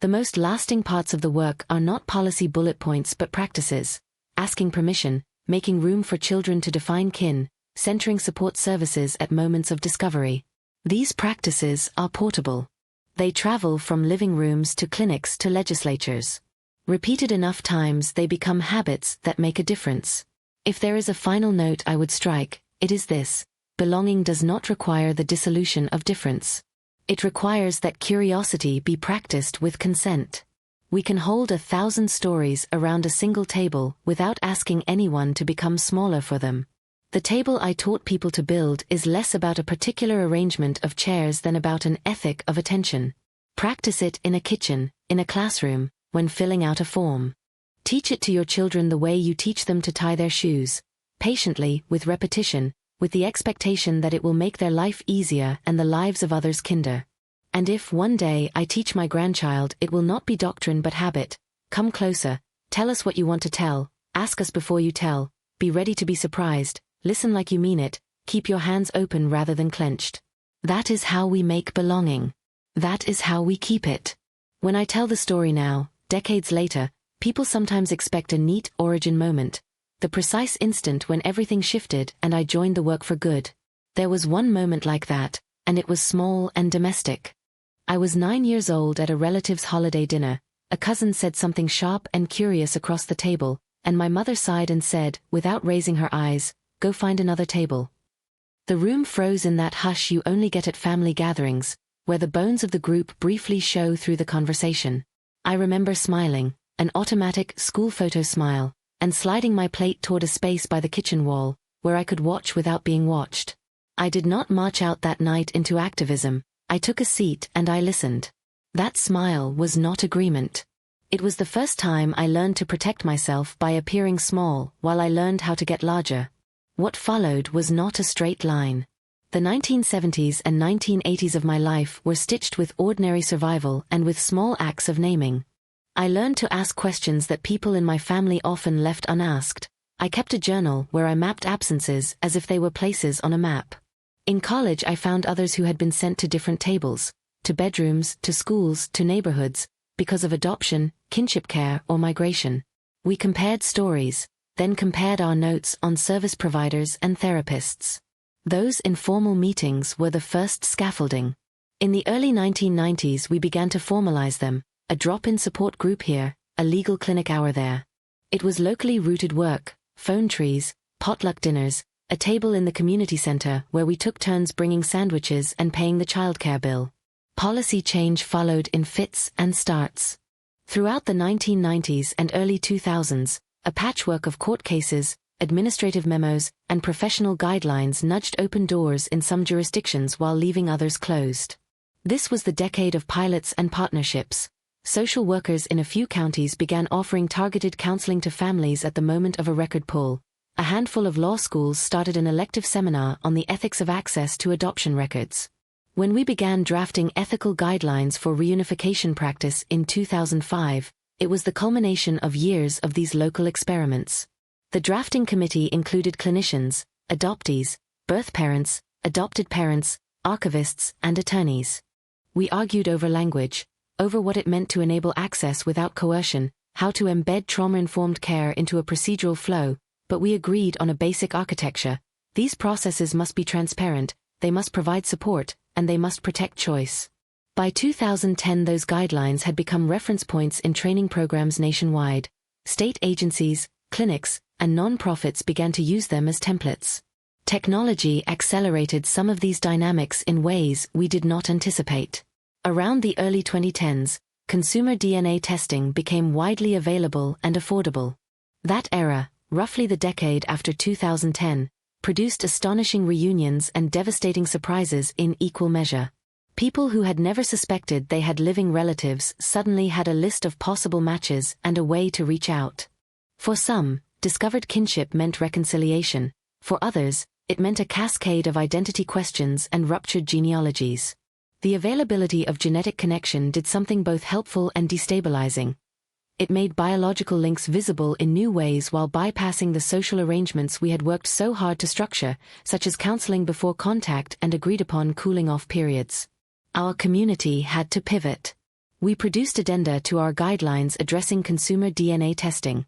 The most lasting parts of the work are not policy bullet points but practices: asking permission, making room for children to define kin, centering support services at moments of discovery. These practices are portable. They travel from living rooms to clinics to legislatures. Repeated enough times they become habits that make a difference. If there is a final note I would strike, it is this: belonging does not require the dissolution of difference. It requires that curiosity be practiced with consent. We can hold 1,000 stories around a single table without asking anyone to become smaller for them. The table I taught people to build is less about a particular arrangement of chairs than about an ethic of attention. Practice it in a kitchen, in a classroom, when filling out a form. Teach it to your children the way you teach them to tie their shoes, patiently, with repetition, with the expectation that it will make their life easier and the lives of others kinder. And if one day I teach my grandchild, it will not be doctrine but habit. Come closer, tell us what you want to tell, ask us before you tell, be ready to be surprised, listen like you mean it, keep your hands open rather than clenched. That is how we make belonging. That is how we keep it. When I tell the story now, decades later, people sometimes expect a neat origin moment, the precise instant when everything shifted and I joined the work for good. There was one moment like that, and it was small and domestic. I was 9 years old at a relative's holiday dinner. A cousin said something sharp and curious across the table, and my mother sighed and said, without raising her eyes, "Go find another table." The room froze in that hush you only get at family gatherings, where the bones of the group briefly show through the conversation. I remember smiling, an automatic school photo smile, and sliding my plate toward a space by the kitchen wall, where I could watch without being watched. I did not march out that night into activism. I took a seat and I listened. That smile was not agreement. It was the first time I learned to protect myself by appearing small while I learned how to get larger. What followed was not a straight line. The 1970s and 1980s of my life were stitched with ordinary survival and with small acts of naming. I learned to ask questions that people in my family often left unasked. I kept a journal where I mapped absences as if they were places on a map. In college I found others who had been sent to different tables, to bedrooms, to schools, to neighborhoods, because of adoption, kinship care, or migration. We compared stories, then compared our notes on service providers and therapists. Those informal meetings were the first scaffolding. In the early 1990s we began to formalize them, a drop-in support group here, a legal clinic hour there. It was locally rooted work, phone trees, potluck dinners, a table in the community center where we took turns bringing sandwiches and paying the childcare bill. Policy change followed in fits and starts. Throughout the 1990s and early 2000s, a patchwork of court cases, administrative memos, and professional guidelines nudged open doors in some jurisdictions while leaving others closed. This was the decade of pilots and partnerships. Social workers in a few counties began offering targeted counseling to families at the moment of a record pull. A handful of law schools started an elective seminar on the ethics of access to adoption records. When we began drafting ethical guidelines for reunification practice in 2005, it was the culmination of years of these local experiments. The drafting committee included clinicians, adoptees, birth parents, adopted parents, archivists, and attorneys. We argued over language, over what it meant to enable access without coercion, how to embed trauma-informed care into a procedural flow, but we agreed on a basic architecture. These processes must be transparent, they must provide support, and they must protect choice. By 2010 those guidelines had become reference points in training programs nationwide. State agencies, clinics, and non-profits began to use them as templates. Technology accelerated some of these dynamics in ways we did not anticipate. Around the early 2010s, consumer DNA testing became widely available and affordable. That era, roughly the decade after 2010, produced astonishing reunions and devastating surprises in equal measure. People who had never suspected they had living relatives suddenly had a list of possible matches and a way to reach out. For some, discovered kinship meant reconciliation. For others, it meant a cascade of identity questions and ruptured genealogies. The availability of genetic connection did something both helpful and destabilizing. It made biological links visible in new ways while bypassing the social arrangements we had worked so hard to structure, such as counseling before contact and agreed-upon cooling-off periods. Our community had to pivot. We produced addenda to our guidelines addressing consumer DNA testing.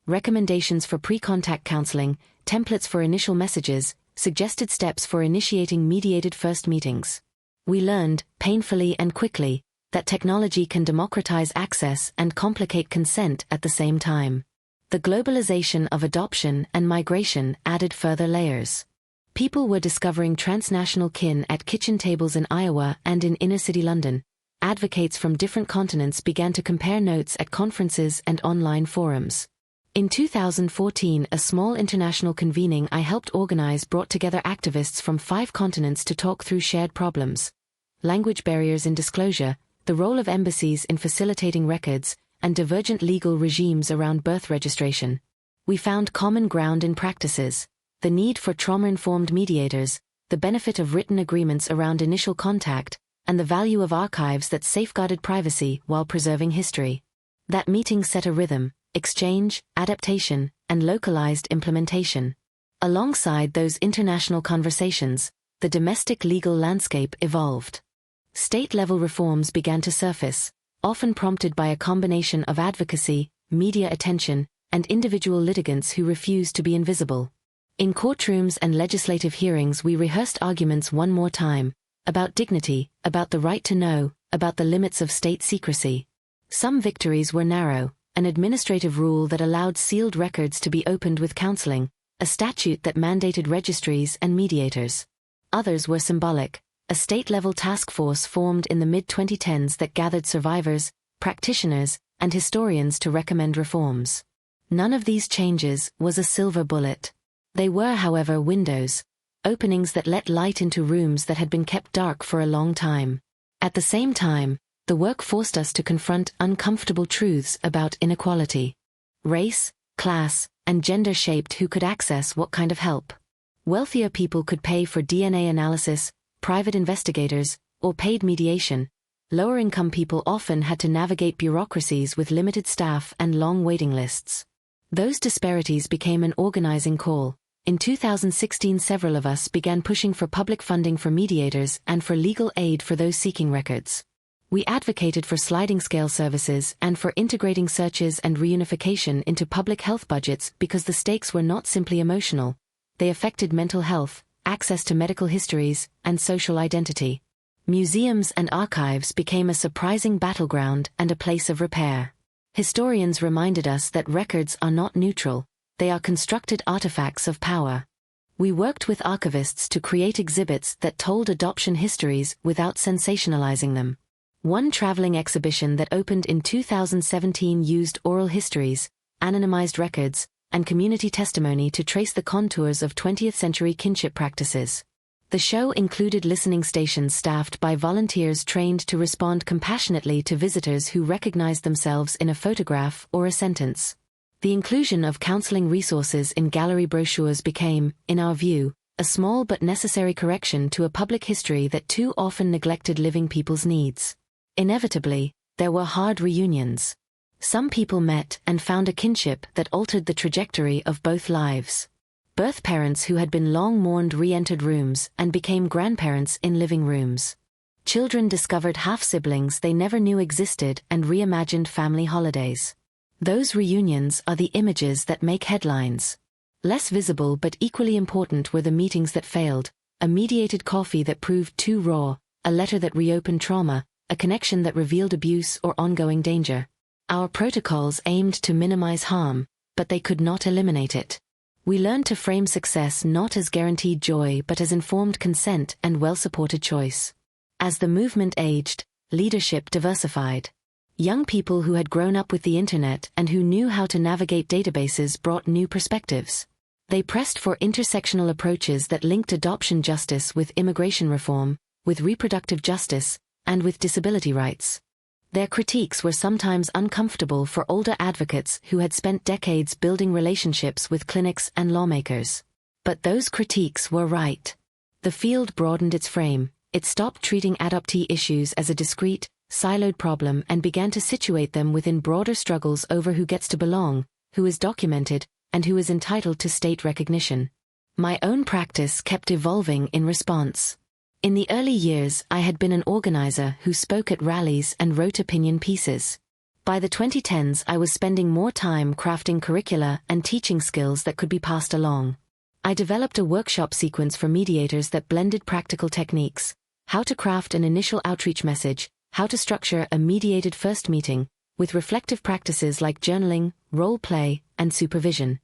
Recommendations for pre-contact counseling, templates for initial messages, suggested steps for initiating mediated first meetings. We learned, painfully and quickly, that technology can democratize access and complicate consent at the same time. The globalization of adoption and migration added further layers. People were discovering transnational kin at kitchen tables in Iowa and in inner-city London. Advocates from different continents began to compare notes at conferences and online forums. In 2014, a small international convening I helped organize brought together activists from 5 continents to talk through shared problems: language barriers in disclosure, the role of embassies in facilitating records, and divergent legal regimes around birth registration. We found common ground in practices: the need for trauma-informed mediators, the benefit of written agreements around initial contact, and the value of archives that safeguarded privacy while preserving history. That meeting set a rhythm: exchange, adaptation, and localized implementation. Alongside those international conversations, the domestic legal landscape evolved. State-level reforms began to surface, often prompted by a combination of advocacy, media attention, and individual litigants who refused to be invisible. In courtrooms and legislative hearings we rehearsed arguments one more time, about dignity, about the right to know, about the limits of state secrecy. Some victories were narrow: an administrative rule that allowed sealed records to be opened with counseling, a statute that mandated registries and mediators. Others were symbolic: a state-level task force formed in the mid-2010s that gathered survivors, practitioners, and historians to recommend reforms. None of these changes was a silver bullet. They were, however, windows, openings that let light into rooms that had been kept dark for a long time. At the same time, the work forced us to confront uncomfortable truths about inequality. Race, class, and gender shaped who could access what kind of help. Wealthier people could pay for DNA analysis, private investigators, or paid mediation. Lower-income people often had to navigate bureaucracies with limited staff and long waiting lists. Those disparities became an organizing call. In 2016, several of us began pushing for public funding for mediators and for legal aid for those seeking records. We advocated for sliding scale services and for integrating searches and reunification into public health budgets because the stakes were not simply emotional. They affected mental health, access to medical histories, and social identity. Museums and archives became a surprising battleground and a place of repair. Historians reminded us that records are not neutral. They are constructed artifacts of power. We worked with archivists to create exhibits that told adoption histories without sensationalizing them. One traveling exhibition that opened in 2017 used oral histories, anonymized records, and community testimony to trace the contours of 20th-century kinship practices. The show included listening stations staffed by volunteers trained to respond compassionately to visitors who recognized themselves in a photograph or a sentence. The inclusion of counseling resources in gallery brochures became, in our view, a small but necessary correction to a public history that too often neglected living people's needs. Inevitably, there were hard reunions. Some people met and found a kinship that altered the trajectory of both lives. Birth parents who had been long mourned re-entered rooms and became grandparents in living rooms. Children discovered half-siblings they never knew existed and reimagined family holidays. Those reunions are the images that make headlines. Less visible but equally important were the meetings that failed: a mediated coffee that proved too raw, a letter that reopened trauma, a connection that revealed abuse or ongoing danger. Our protocols aimed to minimize harm, but they could not eliminate it. We learned to frame success not as guaranteed joy but as informed consent and well-supported choice. As the movement aged, leadership diversified. Young people who had grown up with the internet and who knew how to navigate databases brought new perspectives. They pressed for intersectional approaches that linked adoption justice with immigration reform, with reproductive justice, and with disability rights. Their critiques were sometimes uncomfortable for older advocates who had spent decades building relationships with clinics and lawmakers. But those critiques were right. The field broadened its frame. It stopped treating adoptee issues as a discrete, siloed problem and began to situate them within broader struggles over who gets to belong, who is documented, and who is entitled to state recognition. My own practice kept evolving in response. In the early years, I had been an organizer who spoke at rallies and wrote opinion pieces. By the 2010s, I was spending more time crafting curricula and teaching skills that could be passed along. I developed a workshop sequence for mediators that blended practical techniques: how to craft an initial outreach message, how to structure a mediated first meeting, with reflective practices like journaling, role play, and supervision.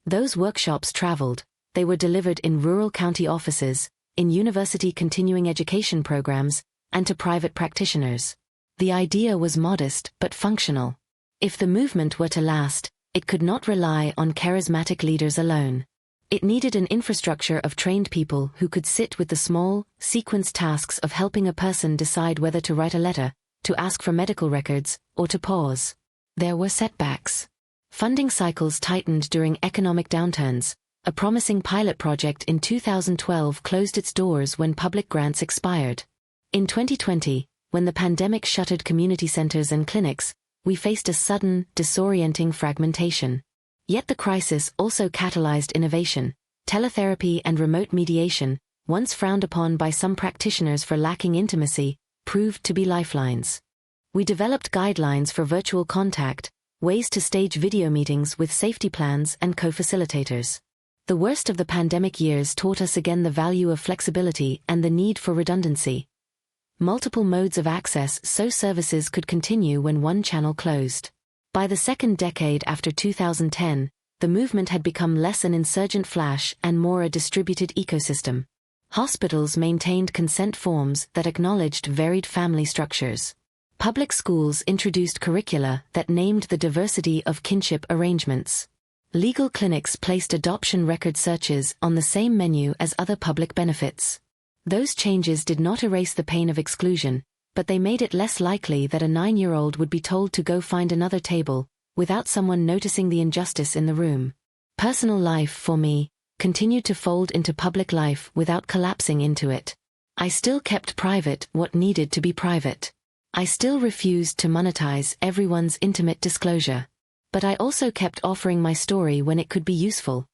Those workshops traveled. They were delivered in rural county offices, in university continuing education programs, and to private practitioners. The idea was modest but functional. If the movement were to last, it could not rely on charismatic leaders alone. It needed an infrastructure of trained people who could sit with the small, sequenced tasks of helping a person decide whether to write a letter, to ask for medical records, or to pause. There were setbacks. Funding cycles tightened during economic downturns. A promising pilot project in 2012 closed its doors when public grants expired. In 2020, when the pandemic shuttered community centers and clinics, we faced a sudden, disorienting fragmentation. Yet the crisis also catalyzed innovation. Teletherapy and remote mediation, once frowned upon by some practitioners for lacking intimacy, proved to be lifelines. We developed guidelines for virtual contact, ways to stage video meetings with safety plans and co-facilitators. The worst of the pandemic years taught us again the value of flexibility and the need for redundancy. Multiple modes of access so services could continue when one channel closed. By the second decade after 2010, the movement had become less an insurgent flash and more a distributed ecosystem. Hospitals maintained consent forms that acknowledged varied family structures. Public schools introduced curricula that named the diversity of kinship arrangements. Legal clinics placed adoption record searches on the same menu as other public benefits. Those changes did not erase the pain of exclusion, but they made it less likely that a 9-year-old would be told to go find another table, without someone noticing the injustice in the room. Personal life, for me, continued to fold into public life without collapsing into it. I still kept private what needed to be private. I still refused to monetize everyone's intimate disclosure. But I also kept offering my story when it could be useful.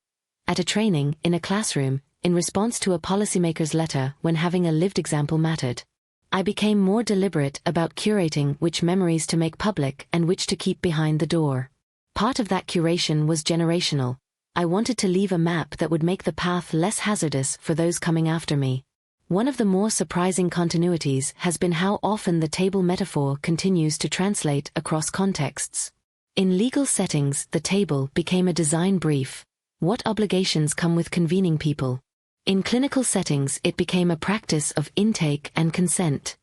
At a training, in a classroom, in response to a policymaker's letter when having a lived example mattered. I became more deliberate about curating which memories to make public and which to keep behind the door. Part of that curation was generational. I wanted to leave a map that would make the path less hazardous for those coming after me. One of the more surprising continuities has been how often the table metaphor continues to translate across contexts. In legal settings, the table became a design brief. What obligations come with convening people? In clinical settings, it became a practice of intake and consent.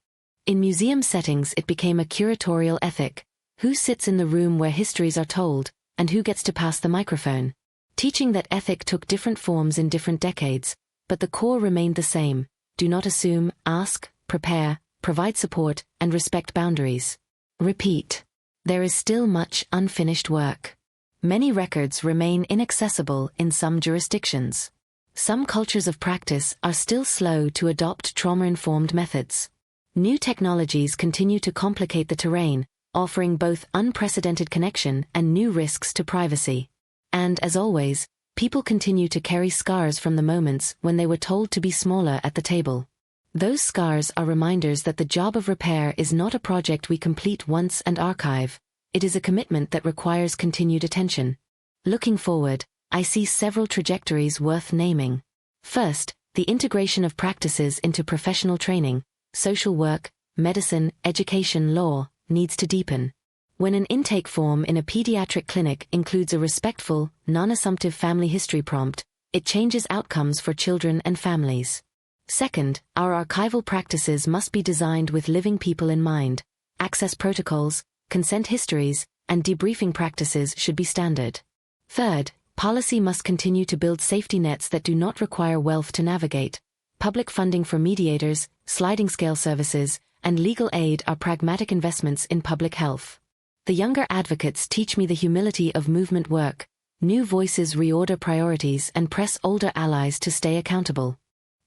In museum settings, it became a curatorial ethic. Who sits in the room where histories are told, and who gets to pass the microphone? Teaching that ethic took different forms in different decades, but the core remained the same. Do not assume, ask, prepare, provide support, and respect boundaries. Repeat. There is still much unfinished work. Many records remain inaccessible in some jurisdictions. Some cultures of practice are still slow to adopt trauma-informed methods. New technologies continue to complicate the terrain, offering both unprecedented connection and new risks to privacy. And, as always, people continue to carry scars from the moments when they were told to be smaller at the table. Those scars are reminders that the job of repair is not a project we complete once and archive. It is a commitment that requires continued attention. Looking forward, I see several trajectories worth naming. First, the integration of practices into professional training, social work, medicine, education, law, needs to deepen. When an intake form in a pediatric clinic includes a respectful, non-assumptive family history prompt, it changes outcomes for children and families. Second, our archival practices must be designed with living people in mind. Access protocols, consent histories, and debriefing practices should be standard. Third, policy must continue to build safety nets that do not require wealth to navigate. Public funding for mediators, sliding scale services, and legal aid are pragmatic investments in public health. The younger advocates teach me the humility of movement work. New voices reorder priorities and press older allies to stay accountable.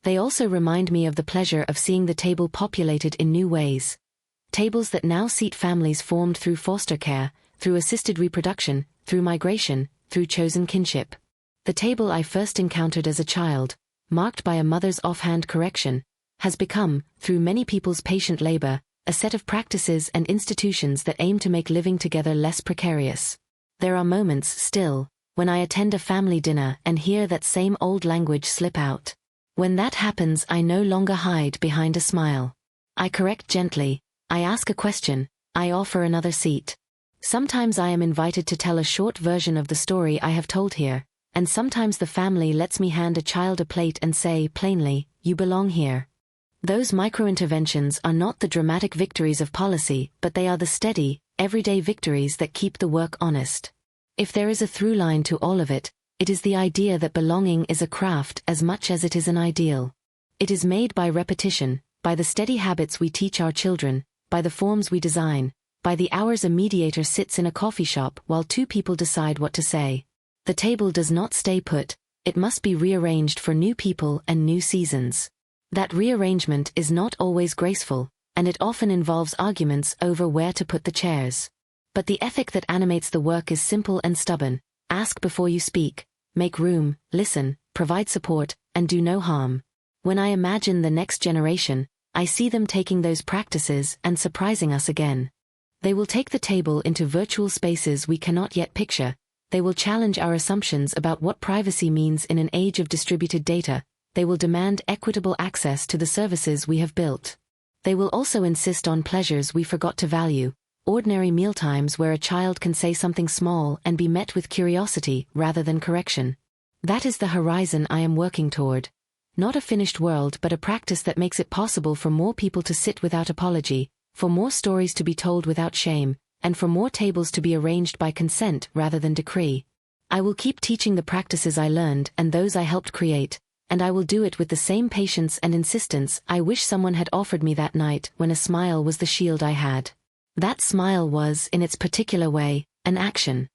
They also remind me of the pleasure of seeing the table populated in new ways. Tables that now seat families formed through foster care, through assisted reproduction, through migration, through chosen kinship. The table I first encountered as a child, marked by a mother's offhand correction, has become, through many people's patient labor, a set of practices and institutions that aim to make living together less precarious. There are moments, still, when I attend a family dinner and hear that same old language slip out. When that happens, I no longer hide behind a smile. I correct gently, I ask a question, I offer another seat. Sometimes I am invited to tell a short version of the story I have told here, and sometimes the family lets me hand a child a plate and say plainly, "You belong here." Those micro-interventions are not the dramatic victories of policy, but they are the steady, everyday victories that keep the work honest. If there is a through line to all of it, it is the idea that belonging is a craft as much as it is an ideal. It is made by repetition, by the steady habits we teach our children, by the forms we design, by the hours a mediator sits in a coffee shop while two people decide what to say. The table does not stay put, it must be rearranged for new people and new seasons. That rearrangement is not always graceful, and it often involves arguments over where to put the chairs. But the ethic that animates the work is simple and stubborn. Ask before you speak, make room, listen, provide support, and do no harm. When I imagine the next generation, I see them taking those practices and surprising us again. They will take the table into virtual spaces we cannot yet picture. They will challenge our assumptions about what privacy means in an age of distributed data. They will demand equitable access to the services we have built. They will also insist on pleasures we forgot to value, ordinary mealtimes where a child can say something small and be met with curiosity rather than correction. That is the horizon I am working toward. Not a finished world, but a practice that makes it possible for more people to sit without apology, for more stories to be told without shame, and for more tables to be arranged by consent rather than decree. I will keep teaching the practices I learned and those I helped create, and I will do it with the same patience and insistence I wish someone had offered me that night when a smile was the shield I had. That smile was, in its particular way, an action.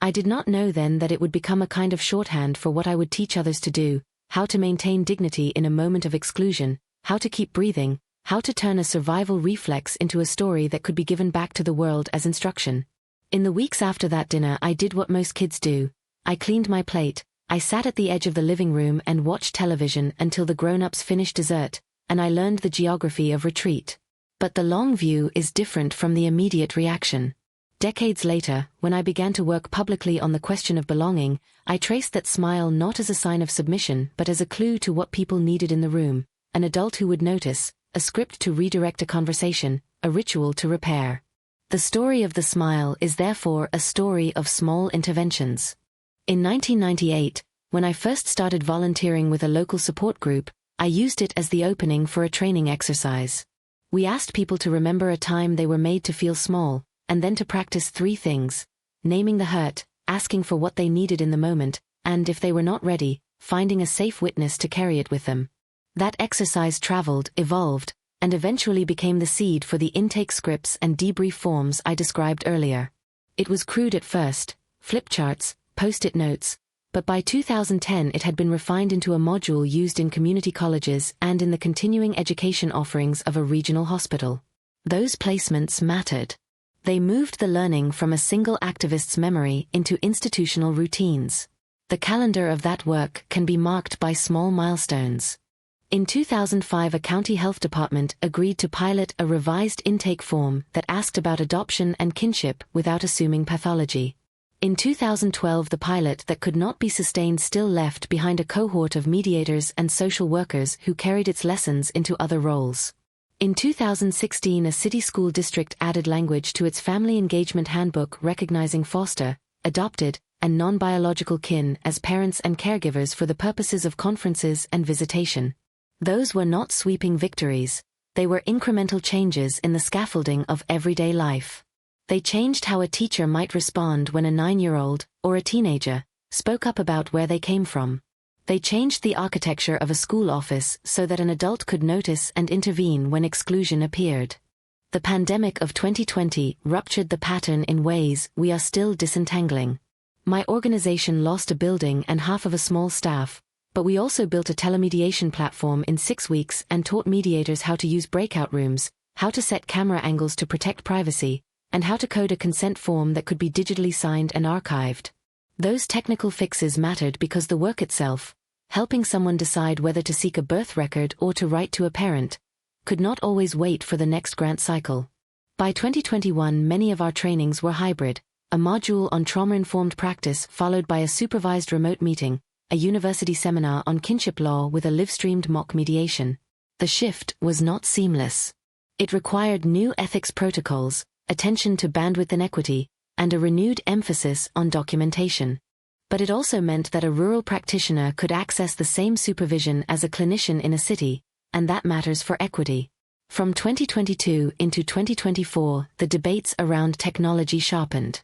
I did not know then that it would become a kind of shorthand for what I would teach others to do, how to maintain dignity in a moment of exclusion, how to keep breathing, how to turn a survival reflex into a story that could be given back to the world as instruction. In the weeks after that dinner, I did what most kids do. I cleaned my plate, I sat at the edge of the living room and watched television until the grown-ups finished dessert, and I learned the geography of retreat. But the long view is different from the immediate reaction. Decades later, when I began to work publicly on the question of belonging, I traced that smile not as a sign of submission but as a clue to what people needed in the room, an adult who would notice, a script to redirect a conversation, a ritual to repair. The story of the smile is therefore a story of small interventions. In 1998, when I first started volunteering with a local support group, I used it as the opening for a training exercise. We asked people to remember a time they were made to feel small, and then to practice 3 things: naming the hurt, asking for what they needed in the moment, and if they were not ready, finding a safe witness to carry it with them. That exercise traveled, evolved, and eventually became the seed for the intake scripts and debrief forms I described earlier. It was crude at first, flip charts, post-it notes, but by 2010 it had been refined into a module used in community colleges and in the continuing education offerings of a regional hospital. Those placements mattered. They moved the learning from a single activist's memory into institutional routines. The calendar of that work can be marked by small milestones. In 2005, a county health department agreed to pilot a revised intake form that asked about adoption and kinship without assuming pathology. In 2012, the pilot that could not be sustained still left behind a cohort of mediators and social workers who carried its lessons into other roles. In 2016, a city school district added language to its family engagement handbook recognizing foster, adopted, and non-biological kin as parents and caregivers for the purposes of conferences and visitation. Those were not sweeping victories. They were incremental changes in the scaffolding of everyday life. They changed how a teacher might respond when a 9-year-old, or a teenager, spoke up about where they came from. They changed the architecture of a school office so that an adult could notice and intervene when exclusion appeared. The pandemic of 2020 ruptured the pattern in ways we are still disentangling. My organization lost a building and half of a small staff, but we also built a telemediation platform in 6 weeks and taught mediators how to use breakout rooms, how to set camera angles to protect privacy, and how to code a consent form that could be digitally signed and archived. Those technical fixes mattered because the work itself, helping someone decide whether to seek a birth record or to write to a parent, could not always wait for the next grant cycle. By 2021, many of our trainings were hybrid, a module on trauma-informed practice followed by a supervised remote meeting, a university seminar on kinship law with a live-streamed mock mediation. The shift was not seamless. It required new ethics protocols, attention to bandwidth inequity, and a renewed emphasis on documentation. But it also meant that a rural practitioner could access the same supervision as a clinician in a city, and that matters for equity. From 2022 into 2024, the debates around technology sharpened.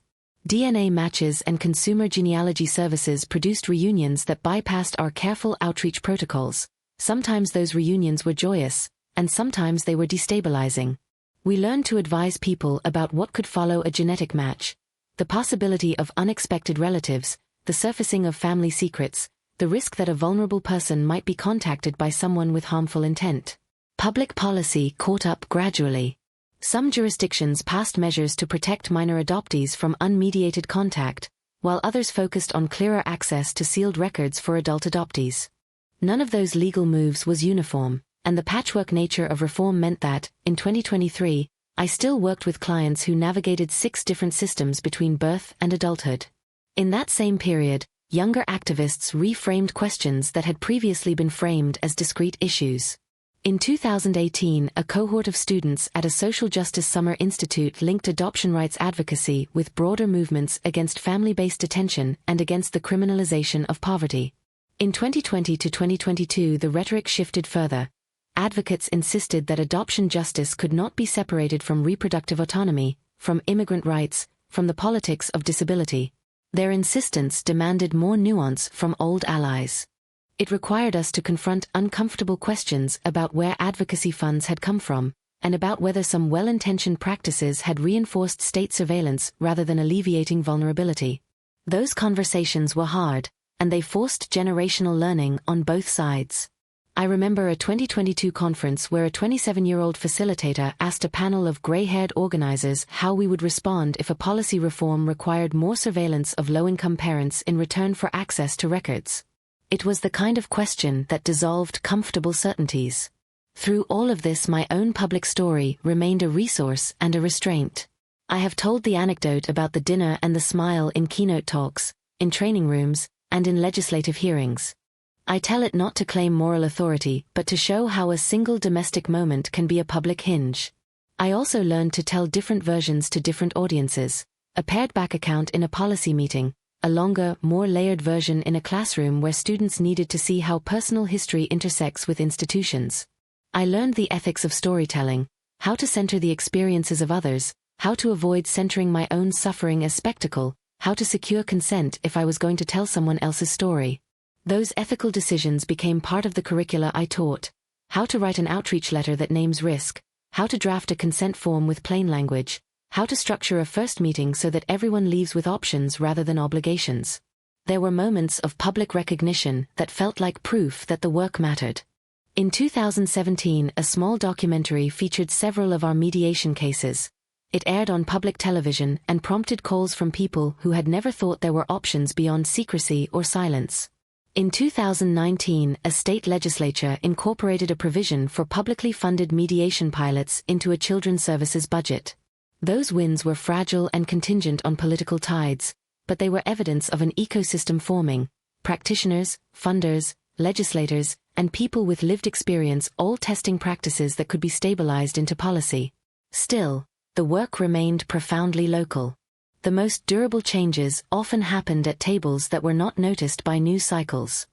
DNA matches and consumer genealogy services produced reunions that bypassed our careful outreach protocols. Sometimes those reunions were joyous, and sometimes they were destabilizing. We learned to advise people about what could follow a genetic match, the possibility of unexpected relatives, the surfacing of family secrets, the risk that a vulnerable person might be contacted by someone with harmful intent. Public policy caught up gradually. Some jurisdictions passed measures to protect minor adoptees from unmediated contact, while others focused on clearer access to sealed records for adult adoptees. None of those legal moves was uniform, and the patchwork nature of reform meant that, in 2023, I still worked with clients who navigated 6 different systems between birth and adulthood. In that same period, younger activists reframed questions that had previously been framed as discrete issues. In 2018, a cohort of students at a social justice summer institute linked adoption rights advocacy with broader movements against family-based detention and against the criminalization of poverty. In 2020 to 2022, the rhetoric shifted further. Advocates insisted that adoption justice could not be separated from reproductive autonomy, from immigrant rights, from the politics of disability. Their insistence demanded more nuance from old allies. It required us to confront uncomfortable questions about where advocacy funds had come from, and about whether some well-intentioned practices had reinforced state surveillance rather than alleviating vulnerability. Those conversations were hard, and they forced generational learning on both sides. I remember a 2022 conference where a 27-year-old facilitator asked a panel of gray-haired organizers how we would respond if a policy reform required more surveillance of low-income parents in return for access to records. It was the kind of question that dissolved comfortable certainties. Through all of this, my own public story remained a resource and a restraint. I have told the anecdote about the dinner and the smile in keynote talks, in training rooms, and in legislative hearings. I tell it not to claim moral authority, but to show how a single domestic moment can be a public hinge. I also learned to tell different versions to different audiences, a pared back account in a policy meeting, a longer, more layered version in a classroom where students needed to see how personal history intersects with institutions. I learned the ethics of storytelling, how to center the experiences of others, how to avoid centering my own suffering as spectacle, how to secure consent if I was going to tell someone else's story. Those ethical decisions became part of the curricula I taught: how to write an outreach letter that names risk, how to draft a consent form with plain language, how to structure a first meeting so that everyone leaves with options rather than obligations. There were moments of public recognition that felt like proof that the work mattered. In 2017, a small documentary featured several of our mediation cases. It aired on public television and prompted calls from people who had never thought there were options beyond secrecy or silence. In 2019, a state legislature incorporated a provision for publicly funded mediation pilots into a children's services budget. Those wins were fragile and contingent on political tides, but they were evidence of an ecosystem forming: practitioners, funders, legislators, and people with lived experience all testing practices that could be stabilized into policy. Still, the work remained profoundly local. The most durable changes often happened at tables that were not noticed by news cycles.